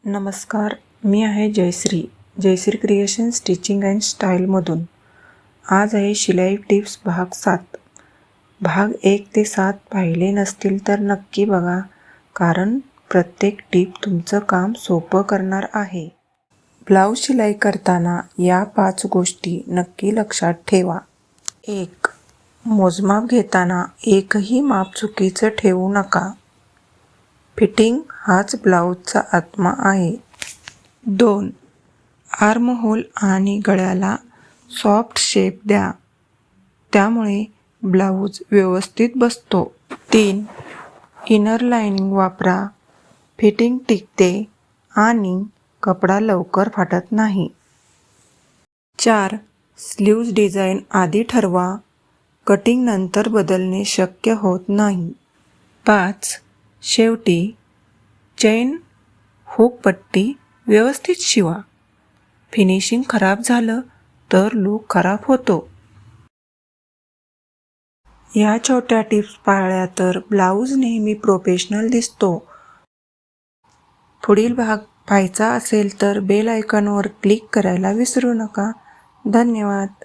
नमस्कार, मी आहे Jayashree creation stitching and स्टाईलमधून. आज आहे शिलाई टिप्स भाग 7. भाग 1 ते 7 पाहिले नसतील तर नक्की बघा, कारण प्रत्येक टिप तुमचं काम सोपं करणार आहे. ब्लाऊज शिलाई करताना या 5 गोष्टी नक्की लक्षात ठेवा. 1. मोजमाप घेताना एकही माप चुकीचं ठेवू नका. फिटिंग हाच ब्लाऊजचा आत्मा आहे. 2. आर्म होल आणि गळ्याला सॉफ्ट शेप द्या, त्यामुळे ब्लाऊज व्यवस्थित बसतो. 3. इनर लाइनिंग वापरा, फिटिंग टिकते आणि कपडा लवकर फाटत नाही. 4. स्लीव्ज डिझाईन आधी ठरवा, कटिंग नंतर बदलणे शक्य होत नाही. 5. शेवटी चैन हुक पट्टी व्यवस्थित शिवा. फिनिशिंग खराब झालं तर लूक खराब होतो. या छोट्या टिप्स पाळल्या तर ब्लाऊज नेहमी प्रोफेशनल दिसतो. पुढील भाग पाहायचा असेल तर बेल आयकॉनवर क्लिक करायला विसरू नका. धन्यवाद.